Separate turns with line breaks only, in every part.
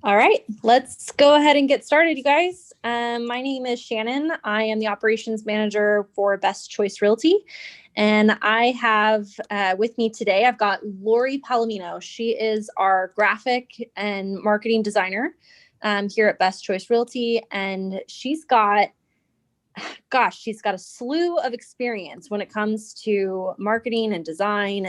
All right, let's go ahead and get started, you guys. My name is Shannon. I am the operations manager for Best Choice Realty. And I have with me today, I've got Lori Palomino. She is our graphic and marketing designer here at Best Choice Realty. And she's got a slew of experience when it comes to marketing and design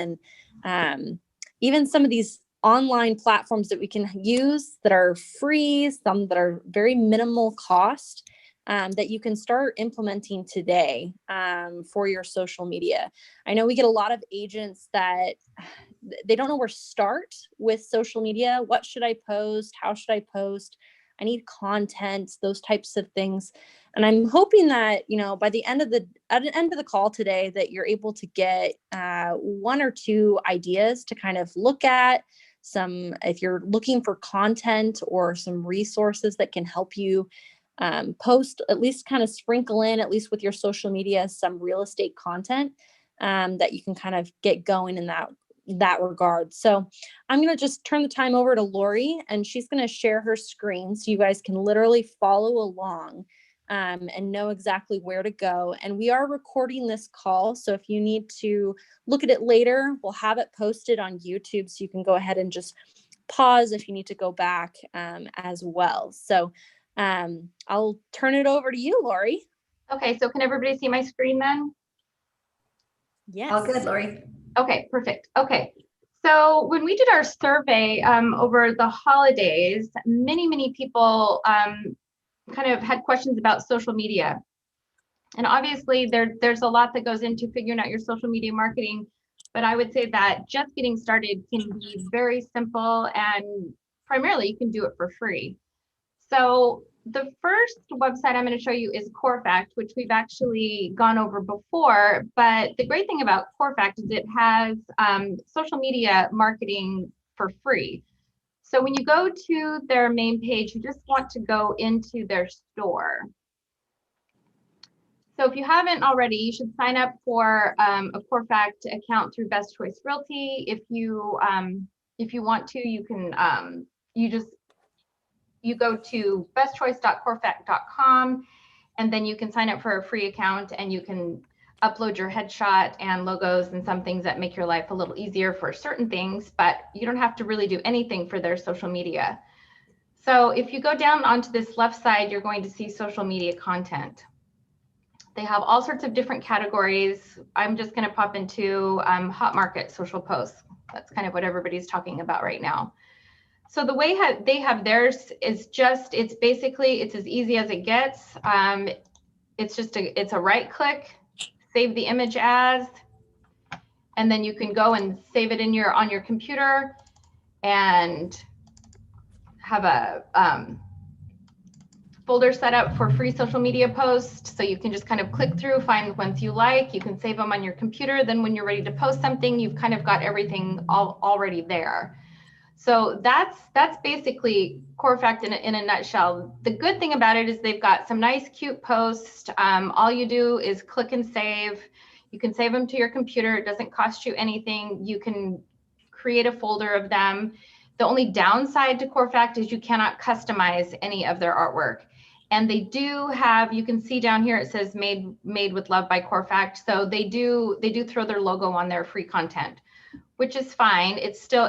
and even some of these online platforms that we can use that are free, some that are very minimal cost that you can start implementing today for your social media. I know we get a lot of agents that they don't know where to start with social media. What should I post? How should I post? I need content, those types of things. And I'm hoping that, by the end of the call today, that you're able to get one or two ideas to kind of look at, some, if you're looking for content or some resources that can help you post, at least kind of sprinkle in, at least with your social media, some real estate content that you can kind of get going in that regard. So I'm going to just turn the time over to Lori, and she's going to share her screen so you guys can literally follow along and know exactly where to go. And we are recording this call, so if you need to look at it later, we'll have it posted on YouTube, so you can go ahead and just pause if you need to go back as well. So I'll turn it over to you, Lori.
Okay, so can everybody see my screen then?
Yes.
All good, Lori.
Okay, perfect. Okay, so when we did our survey over the holidays, many people kind of had questions about social media. And obviously there's a lot that goes into figuring out your social media marketing, but I would say that just getting started can be very simple, and primarily you can do it for free. So the first website I'm going to show you is Corefact, which we've actually gone over before. But the great thing about Corefact is it has social media marketing for free. So when you go to their main page, you just want to go into their store. So if you haven't already, you should sign up for a Corefact account through Best Choice Realty. If you want to, you can you go to bestchoice.corefact.com, and then you can sign up for a free account, and you can upload your headshot and logos and some things that make your life a little easier for certain things, but you don't have to really do anything for their social media. So if you go down onto this left side, you're going to see social media content. They have all sorts of different categories. I'm just going to pop into hot market social posts. That's kind of what everybody's talking about right now. So the way they have theirs is it's basically as easy as it gets. It's a right click, save the image as, and then you can go and save it on your computer and have a folder set up for free social media posts. So you can just kind of click through, find ones you like, you can save them on your computer. Then when you're ready to post something, you've kind of got everything already there. So that's basically Corefact in a nutshell. The good thing about it is they've got some nice, cute posts. All you do is click and save. You can save them to your computer. It doesn't cost you anything. You can create a folder of them. The only downside to Corefact is you cannot customize any of their artwork. And they do have, you can see down here, it says made with love by Corefact. So they do throw their logo on their free content, which is fine. It's still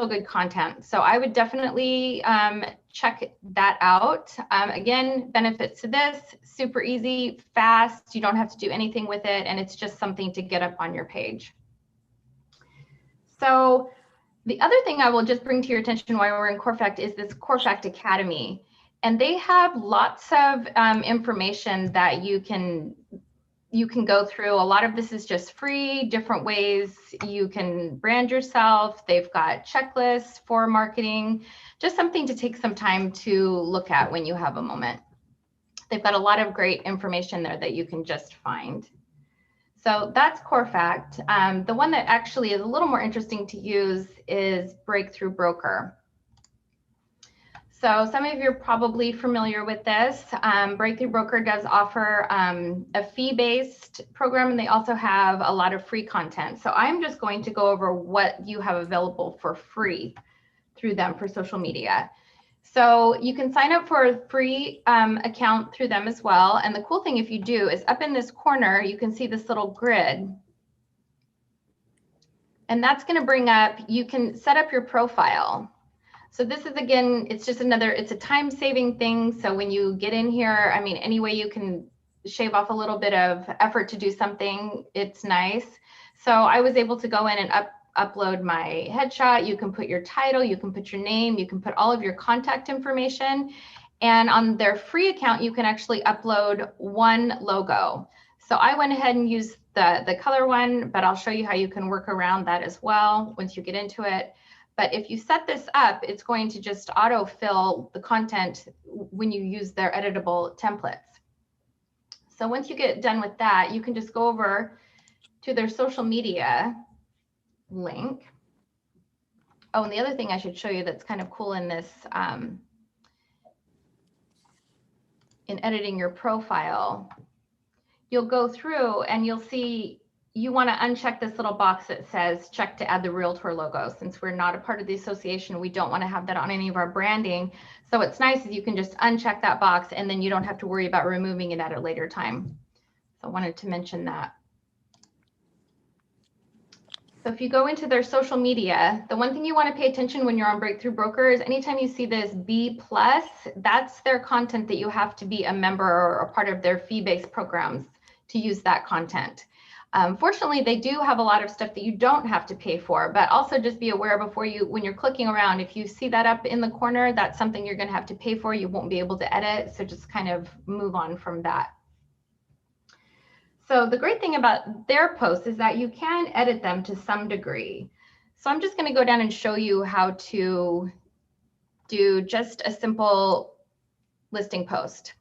good content. So I would definitely check that out. Again, benefits to this, super easy, fast. You don't have to do anything with it. And it's just something to get up on your page. So the other thing I will just bring to your attention while we're in Corefact is this Corefact Academy. And they have lots of information that you can go through. A lot of this is just free, different ways you can brand yourself. They've got checklists for marketing, just something to take some time to look at when you have a moment. They've got a lot of great information there that you can just find. So that's Corefact. The one that actually is a little more interesting to use is Breakthrough Broker. So some of you are probably familiar with this. Breakthrough Broker does offer a fee-based program, and they also have a lot of free content. So I'm just going to go over what you have available for free through them for social media. So you can sign up for a free account through them as well. And the cool thing if you do is up in this corner, you can see this little grid. And that's going to bring up, you can set up your profile. So this is, again, it's just another, it's a time saving thing. So when you get in here, I mean, any way you can shave off a little bit of effort to do something, it's nice. So I was able to go in and upload my headshot. You can put your title, you can put your name, you can put all of your contact information. And on their free account, you can actually upload one logo. So I went ahead and used the color one, but I'll show you how you can work around that as well once you get into it. But if you set this up, it's going to just auto-fill the content when you use their editable templates. So once you get done with that, you can just go over to their social media link. Oh, and the other thing I should show you that's kind of cool in this, in editing your profile, you'll go through and you'll see you want to uncheck this little box that says check to add the Realtor logo. Since we're not a part of the association, we don't want to have that on any of our branding. So what's nice is you can just uncheck that box and then you don't have to worry about removing it at a later time. So I wanted to mention that. So if you go into their social media, the one thing you want to pay attention when you're on Breakthrough Broker is anytime you see this B+, that's their content that you have to be a member or a part of their fee-based programs to use that content. Fortunately, they do have a lot of stuff that you don't have to pay for, but also just be aware before you, when you're clicking around, if you see that up in the corner, that's something you're going to have to pay for. You won't be able to edit. So just kind of move on from that. So the great thing about their posts is that you can edit them to some degree. So I'm just going to go down and show you how to do just a simple listing post.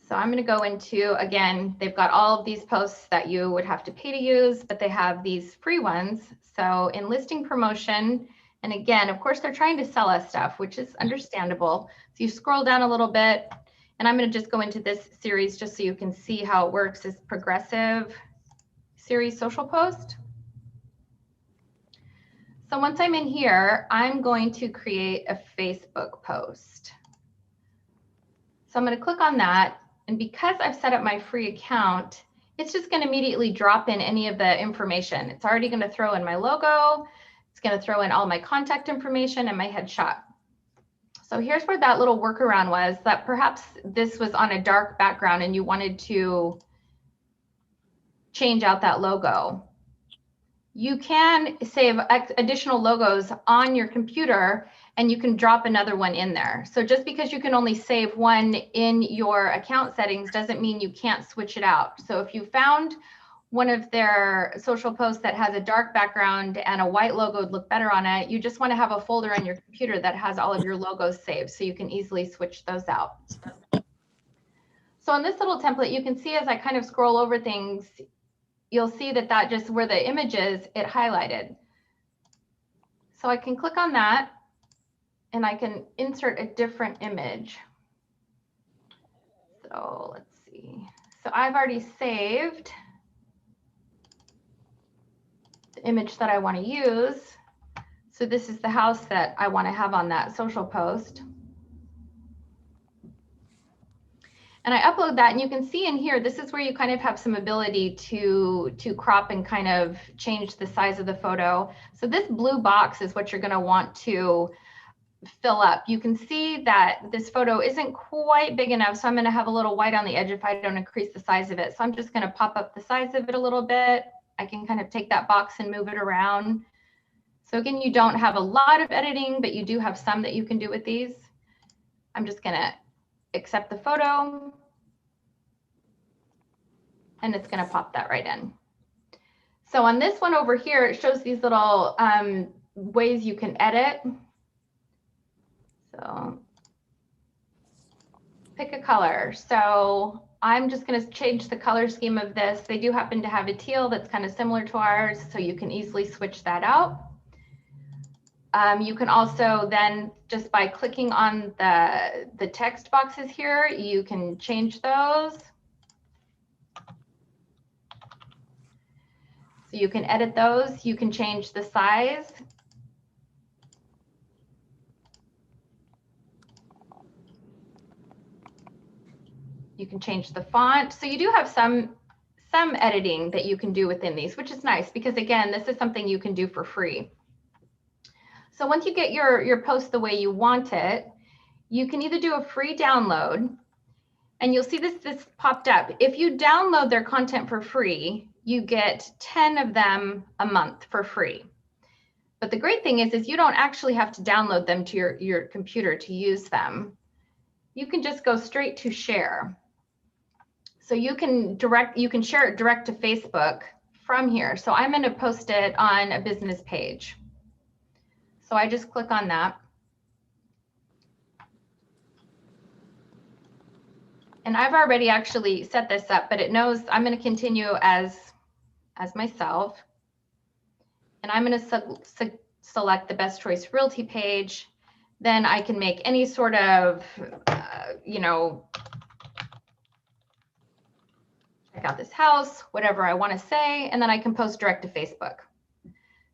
So I'm going to go into, again, they've got all of these posts that you would have to pay to use, but they have these free ones. So in listing promotion, and again, of course, they're trying to sell us stuff, which is understandable. So you scroll down a little bit, and I'm going to just go into this series just so you can see how it works. Is progressive series social post. So once I'm in here, I'm going to create a Facebook post. So I'm going to click on that. And because I've set up my free account, it's just going to immediately drop in any of the information. It's already going to throw in my logo. It's going to throw in all my contact information and my headshot. So here's where that little workaround was, that perhaps this was on a dark background and you wanted to change out that logo. You can save additional logos on your computer and you can drop another one in there. So just because you can only save one in your account settings doesn't mean you can't switch it out. So if you found one of their social posts that has a dark background and a white logo would look better on it, you just want to have a folder on your computer that has all of your logos saved so you can easily switch those out. So in this little template, you can see as I kind of scroll over things, you'll see that that just where the image is, it highlighted. So I can click on that and I can insert a different image. So let's see. So I've already saved the image that I want to use. So this is the house that I want to have on that social post. And I upload that, and you can see in here, this is where you kind of have some ability to crop and kind of change the size of the photo. So this blue box is what you're going to want to fill up. You can see that this photo isn't quite big enough, so I'm going to have a little white on the edge if I don't increase the size of it. So I'm just going to pop up the size of it a little bit. I can kind of take that box and move it around. So again, you don't have a lot of editing, but you do have some that you can do with these. I'm just going to accept the photo, and it's going to pop that right in. So on this one over here, it shows these little ways you can edit. So pick a color. So I'm just going to change the color scheme of this. They do happen to have a teal that's kind of similar to ours, so you can easily switch that out. You can also then, just by clicking on the text boxes here, you can change those. So you can edit those. You can change the size. You can change the font. So you do have some editing that you can do within these, which is nice because again, this is something you can do for free. So once you get your post the way you want it, you can either do a free download, and you'll see this popped up. If you download their content for free, you get 10 of them a month for free. But the great thing is you don't actually have to download them to your computer to use them. You can just go straight to share. So you can share it direct to Facebook from here. So I'm going to post it on a business page. So I just click on that. And I've already actually set this up, but it knows I'm going to continue as myself. And I'm going to select the Best Choice Realty page. Then I can make any sort of, you know, check out this house, whatever I want to say, and then I can post direct to Facebook.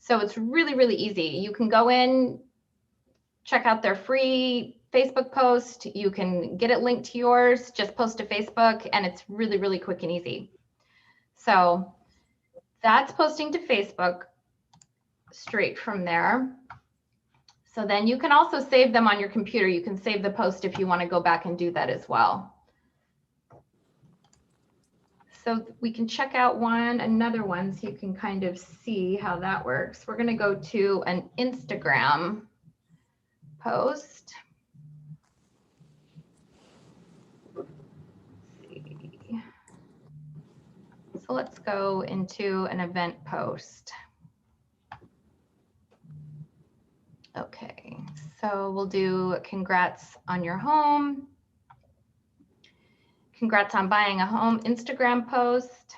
So it's really, really easy. You can go in, check out their free Facebook post. You can get it linked to yours, just post to Facebook, and it's really, really quick and easy. So that's posting to Facebook straight from there. So then you can also save them on your computer. You can save the post if you want to go back and do that as well. So we can check out another one so you can kind of see how that works. We're going to go to an Instagram post. So let's go into an event post. Okay, so we'll do congrats on your home. Congrats on buying a home Instagram post.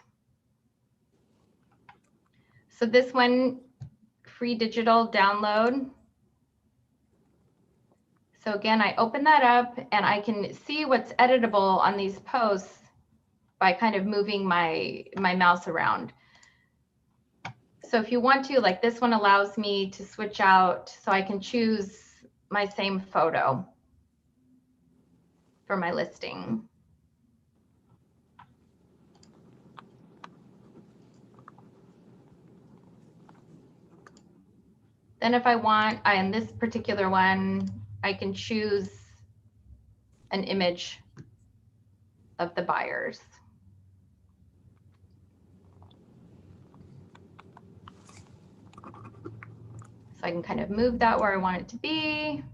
So this one, free digital download. So again, I open that up and I can see what's editable on these posts by kind of moving my mouse around. So if you want to, like this one allows me to switch out, so I can choose my same photo for my listing. Then if I want, in this particular one, I can choose an image of the buyers. So I can kind of move that where I want it to be.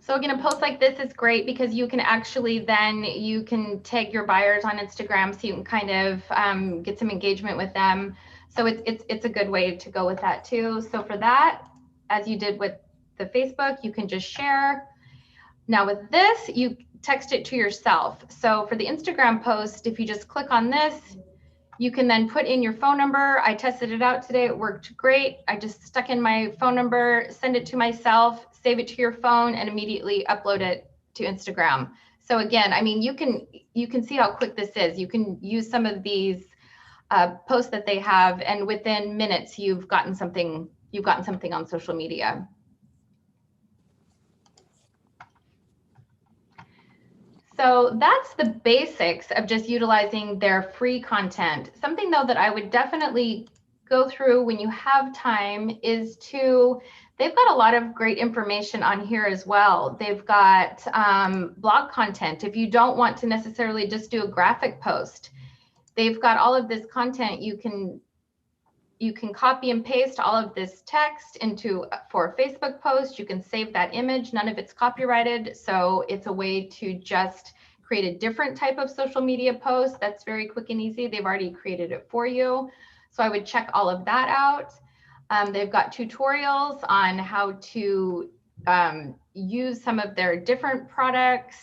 So again, a post like this is great because you can actually then, you can tag your buyers on Instagram so you can kind of get some engagement with them. So it's a good way to go with that too. So for that, as you did with the Facebook, you can just share. Now with this, you text it to yourself. So for the Instagram post, if you just click on this, you can then put in your phone number. I tested it out today. It worked great. I just stuck in my phone number, send it to myself, save it to your phone, and immediately upload it to Instagram. So again, I mean, you can see how quick this is. You can use some of these posts that they have, and within minutes, you've gotten something on social media. So that's the basics of just utilizing their free content. Something though that I would definitely go through when you have time is they've got a lot of great information on here as well. They've got blog content. If you don't want to necessarily just do a graphic post, they've got all of this content. You can copy and paste all of this text for a Facebook post. You can save that image. None of it's copyrighted. So it's a way to just create a different type of social media post that's very quick and easy. They've already created it for you. So I would check all of that out. They've got tutorials on how to use some of their different products.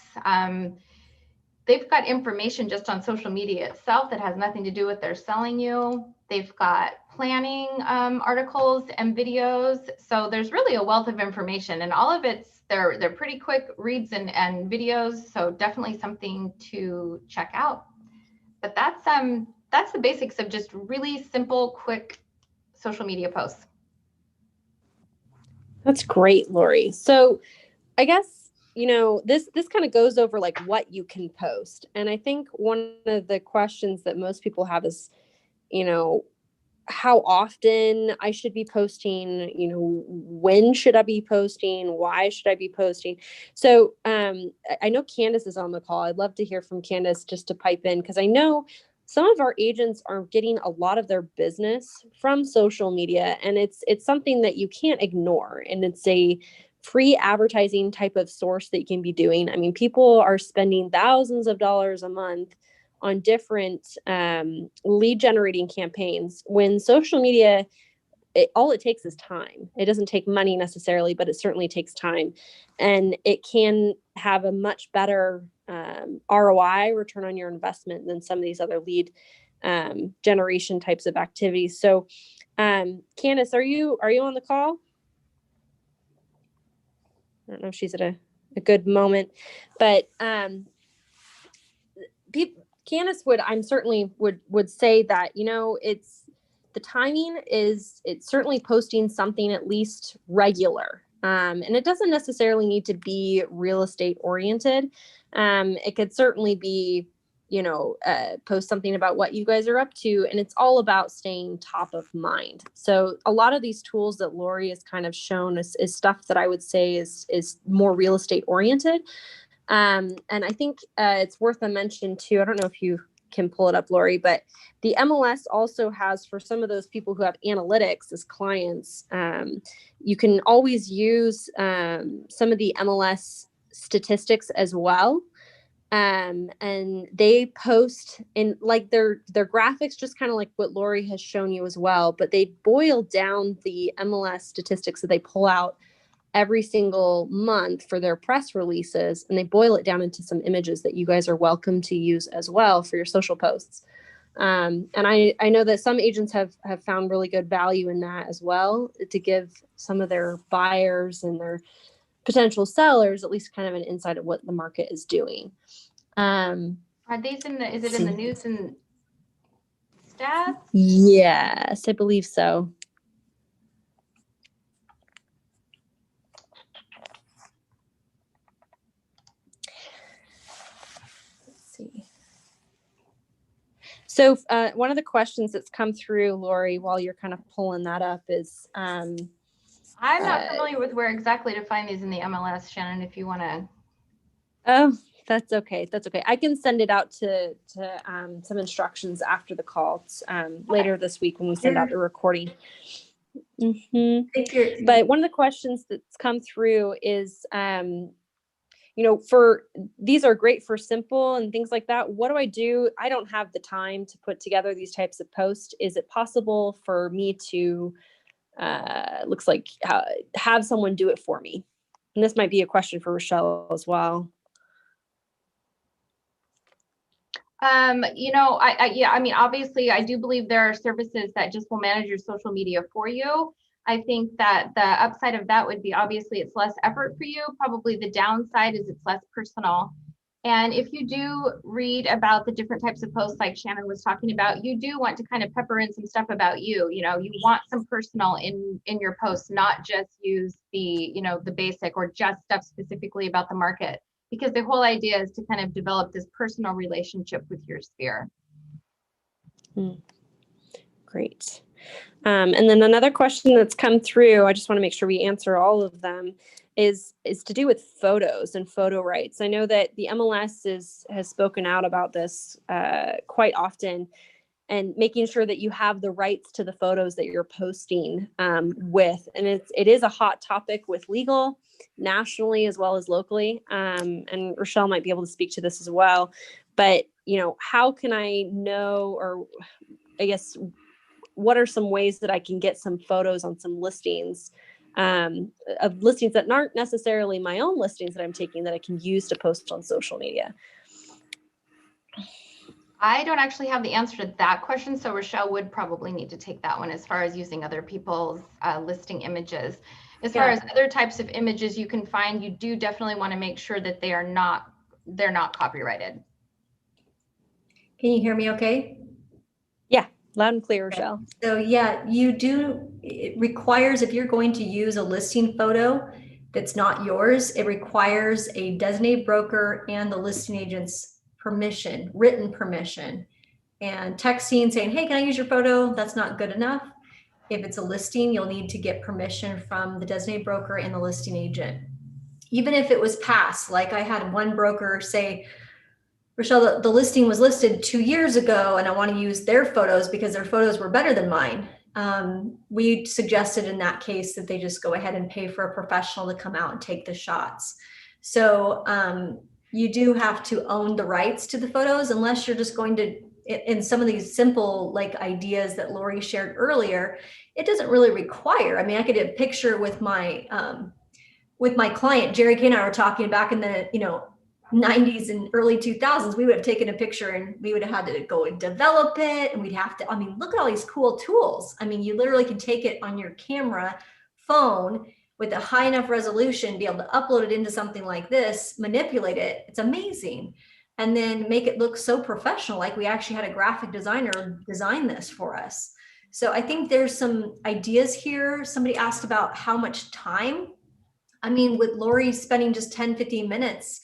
They've got information just on social media itself that has nothing to do with their selling you. They've got planning articles and videos. So there's really a wealth of information, and all of they're pretty quick reads and videos. So definitely something to check out. But that's the basics of just really simple, quick social media posts.
That's great, Lori. So I guess, this kind of goes over like what you can post. And I think one of the questions that most people have is, how often I should be posting, when should I be posting? Why should I be posting? So I know Candace is on the call. I'd love to hear from Candace just to pipe in, because I know some of our agents are getting a lot of their business from social media, and it's something that you can't ignore. And it's a free advertising type of source that you can be doing. I mean, people are spending thousands of dollars a month on different lead generating campaigns, when social media, all it takes is time. It doesn't take money necessarily, but it certainly takes time, and it can have a much better ROI, return on your investment, than some of these other lead generation types of activities. So Candace, are you on the call? I don't know if she's at a good moment, but Candace would say that, it's the timing is, it's certainly posting something at least regular. And it doesn't necessarily need to be real estate oriented. It could certainly be, post something about what you guys are up to, and it's all about staying top of mind. So a lot of these tools that Lori has kind of shown is stuff that I would say is more real estate oriented. And I think it's worth a mention too. I don't know if you can pull it up, Lori, but the MLS also has, for some of those people who have analytics as clients, you can always use some of the MLS statistics as well. And they post in like their graphics, just kind of like what Lori has shown you as well, but they boil down the MLS statistics that they pull out every single month for their press releases, and they boil it down into some images that you guys are welcome to use as well for your social posts. And I know that some agents have found really good value in that as well, to give some of their buyers and their potential sellers at least kind of an insight of what the market is doing.
Are these is it in the news and stats?
Yes, I believe so. See. So one of the questions that's come through, Lori, while you're kind of pulling that up is,
I'm not familiar with where exactly to find these in the MLS, Shannon, if you want to.
Oh, that's okay. That's okay. I can send it out to some instructions after the call later this week when we send out the recording. Mm-hmm. But one of the questions that's come through is, for these are great for simple and things like that. What do I do? I don't have the time to put together these types of posts. Is it possible for me to, looks like, have someone do it for me? And this might be a question for Rochelle as well.
I mean, obviously, I do believe there are services that just will manage your social media for you. I think that the upside of that would be, obviously, it's less effort for you. Probably the downside is it's less personal. And if you do read about the different types of posts like Shannon was talking about, you do want to kind of pepper in some stuff about you. You want some personal in your posts, not just use the, the basic or just stuff specifically about the market. Because the whole idea is to kind of develop this personal relationship with your sphere.
Great. And then another question that's come through, I just want to make sure we answer all of them, is to do with photos and photo rights. I know that the MLS has spoken out about this quite often, and making sure that you have the rights to the photos that you're posting with. And it is a hot topic with legal, nationally as well as locally. And Rochelle might be able to speak to this as well. But, how can I know, or I guess, what are some ways that I can get some photos on some listings, of listings that aren't necessarily my own listings that I'm taking, that I can use to post on social media?
I don't actually have the answer to that question, so Rochelle would probably need to take that one as far as using other people's listing images. As far as other types of images you can find, you do definitely want to make sure that they're not copyrighted.
Can you hear me okay?
Loud and clear, Rochelle.
So yeah, it requires, if you're going to use a listing photo that's not yours, it requires a designated broker and the listing agent's permission, written permission. And texting saying, hey, can I use your photo? That's not good enough. If it's a listing, you'll need to get permission from the designated broker and the listing agent. Even if it was past, like I had one broker say, Rochelle, the listing was listed 2 years ago and I want to use their photos because their photos were better than mine. We suggested in that case that they just go ahead and pay for a professional to come out and take the shots. So you do have to own the rights to the photos, unless you're just going to, in some of these simple like ideas that Lori shared earlier, it doesn't really require. I mean, I could have a picture with my client, Jerry Kay and I were talking back in the, 90s and early 2000s, we would have taken a picture and we would have had to go and develop it. And we'd have to, look at all these cool tools. You literally can take it on your camera phone with a high enough resolution, be able to upload it into something like this, manipulate it. It's amazing. And then make it look so professional. Like we actually had a graphic designer design this for us. So I think there's some ideas here. Somebody asked about how much time. With Lori spending just 10, 15 minutes,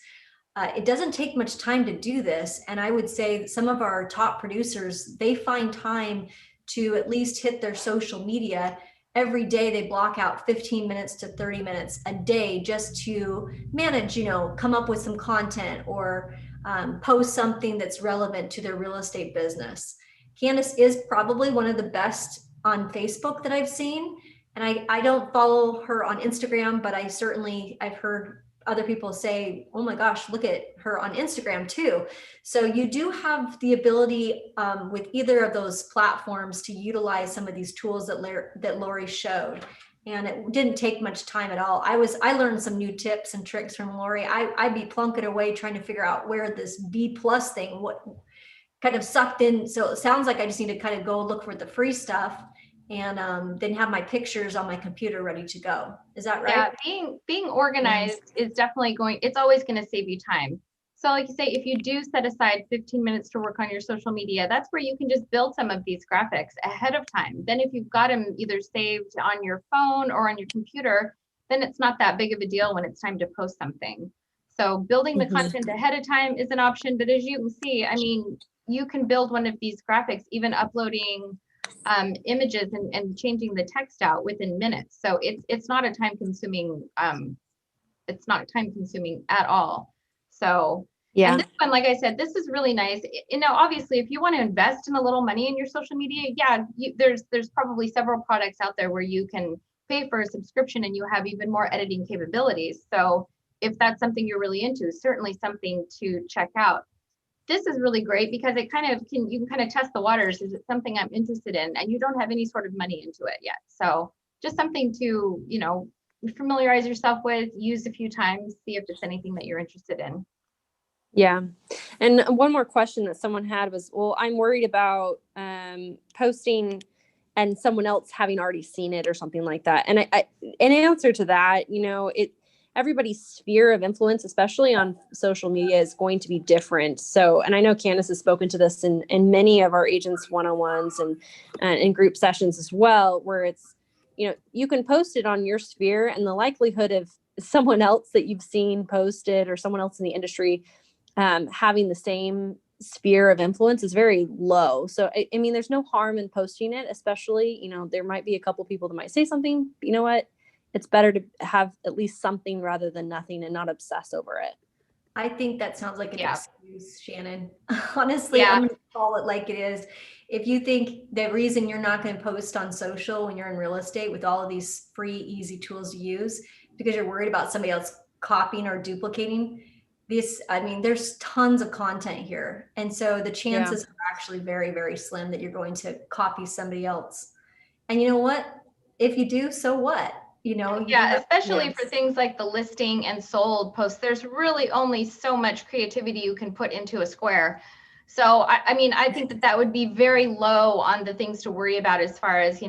it doesn't take much time to do this. And I would say some of our top producers, they find time to at least hit their social media. Every day they block out 15 minutes to 30 minutes a day just to manage, come up with some content or post something that's relevant to their real estate business. Candace is probably one of the best on Facebook that I've seen. And I don't follow her on Instagram, but I've heard other people say, oh my gosh, look at her on Instagram too. So you do have the ability with either of those platforms to utilize some of these tools that Lori showed. And it didn't take much time at all. I learned some new tips and tricks from Lori. I'd be plunking away trying to figure out where this B+ thing, what kind of sucked in. So it sounds like I just need to kind of go look for the free stuff and then have my pictures on my computer ready to go. Is that right?
Yeah, being organized is definitely it's always going to save you time. So like you say, if you do set aside 15 minutes to work on your social media, that's where you can just build some of these graphics ahead of time. Then if you've got them either saved on your phone or on your computer, then it's not that big of a deal when it's time to post something. So building the content ahead of time is an option, but as you can see, you can build one of these graphics, even uploading images and changing the text out within minutes. So it's not a time consuming, it's not time consuming at all. So yeah. And this one, like I said, this is really nice. Obviously, if you want to invest in a little money in your social media, yeah, there's probably several products out there where you can pay for a subscription and you have even more editing capabilities. So if that's something you're really into, certainly something to check out. This is really great because it you can kind of test the waters. Is it something I'm interested in? And you don't have any sort of money into it yet. So just something to, familiarize yourself with, use a few times, see if it's anything that you're interested in.
Yeah. And one more question that someone had was, well, I'm worried about posting and someone else having already seen it or something like that. And in answer to that, everybody's sphere of influence, especially on social media, is going to be different. So, and I know Candace has spoken to this in many of our agents one-on-ones and in group sessions as well, where it's, you can post it on your sphere and the likelihood of someone else that you've seen posted or someone else in the industry having the same sphere of influence is very low. So, there's no harm in posting it, especially, there might be a couple people that might say something, but you know what? It's better to have at least something rather than nothing and not obsess over it.
I think that sounds like an excuse, Shannon. Honestly, I'm going to call it like it is. If you think the reason you're not going to post on social when you're in real estate with all of these free, easy tools to use, because you're worried about somebody else copying or duplicating this, there's tons of content here. And so the chances are actually very, very slim that you're going to copy somebody else. And you know what? If you do, so what?
Especially for things like the listing and sold posts, there's really only so much creativity you can put into a square. So, I think that would be very low on the things to worry about as far as,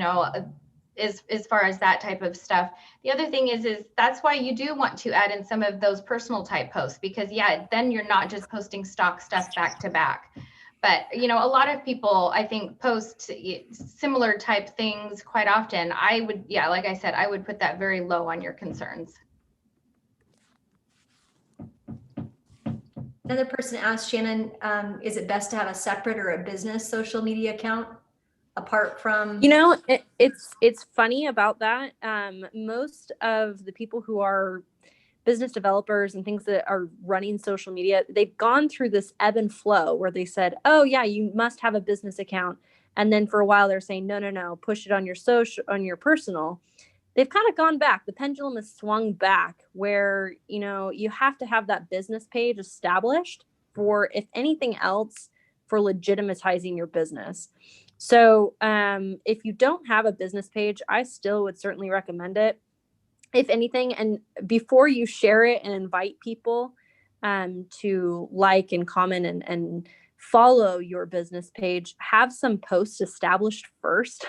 as far as that type of stuff. The other thing is that's why you do want to add in some of those personal type posts, because then you're not just posting stock stuff back to back. But, you know, a lot of people, I think, post similar type things quite often. I would, yeah, like I said, I would put that very low on your concerns.
Another person asked, Shannon, is it best to have a separate or a business social media account apart from?
You know, it's funny about that. Most of the people who are business developers and things that are running social media, they've gone through this ebb and flow where they said, oh yeah, you must have a business account. And then for a while they're saying, no, push it on your social, on your personal. They've kind of gone back. The pendulum has swung back where, you know, you have to have that business page established for, if anything else, for legitimatizing your business. So if you don't have a business page, I still would certainly recommend it. If anything, and before you share it and invite people to like and comment and follow your business page, have some posts established first.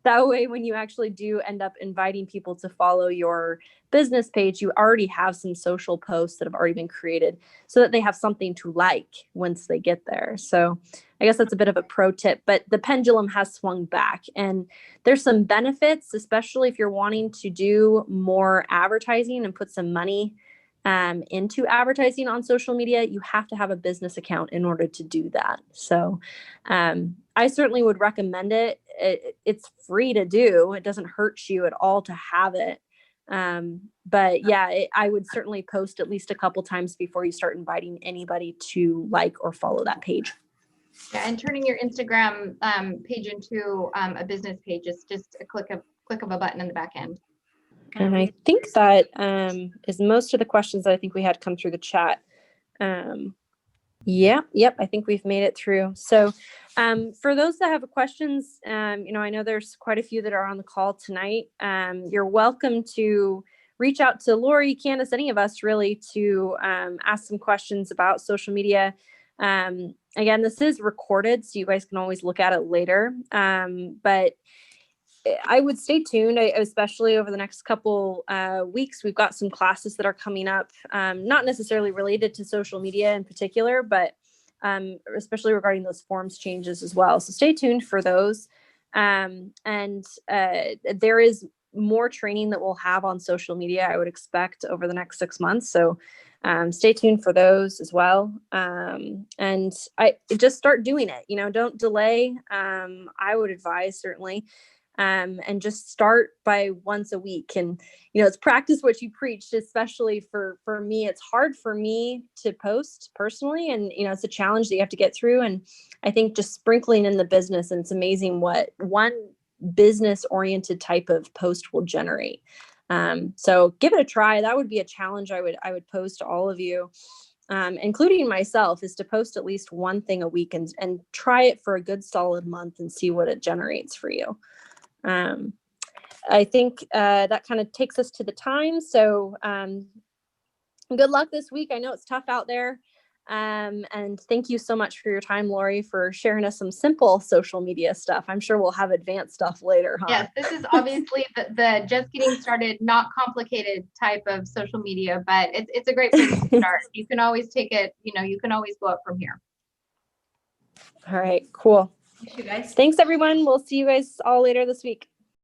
That way, when you actually do end up inviting people to follow your business page, you already have some social posts that have already been created so that they have something to like once they get there. So I guess that's a bit of a pro tip, but the pendulum has swung back and there's some benefits, especially if you're wanting to do more advertising and put some money into advertising on social media. You have to have a business account in order to do that. So I certainly would recommend it. It's free to do. It doesn't hurt you at all to have it. But yeah, I would certainly post at least a couple times before you start inviting anybody to like or follow that page.
Yeah, and turning your Instagram page into a business page is just a click of a button in the back end.
And I think that is most of the questions that I think we had come through the chat. Yep. I think we've made it through. So for those that have questions, you know, I know there's quite a few that are on the call tonight. You're welcome to reach out to Lori, Candace, any of us really to ask some questions about social media. Again, this is recorded, so you guys can always look at it later. But I would stay tuned, especially over the next couple weeks. We've got some classes that are coming up, not necessarily related to social media in particular, but especially regarding those forms changes as well. So stay tuned for those. And there is more training that we'll have on social media, I would expect, over the next 6 months. So stay tuned for those as well. And I just start doing it, you know, don't delay. I would advise certainly. And just start by once a week. And, you know, it's practice what you preach, especially for me. It's hard for me to post personally. And, you know, it's a challenge that you have to get through. And I think just sprinkling in the business, and it's amazing what one business oriented type of post will generate. So give it a try. That would be a challenge I would pose to all of you, including myself, is to post at least one thing a week and try it for a good solid month and see what it generates for you. I think that kind of takes us to the time. So good luck this week. I know it's tough out there. And thank you so much for your time, Lori, for sharing us some simple social media stuff. I'm sure we'll have advanced stuff later, huh?
Yes, this is obviously the just getting started, not complicated type of social media, but it's a great place to start. You can always take it, you know, you can always go up from here.
All right, cool.
Thank you guys.
Thanks, everyone. We'll see you guys all later this week.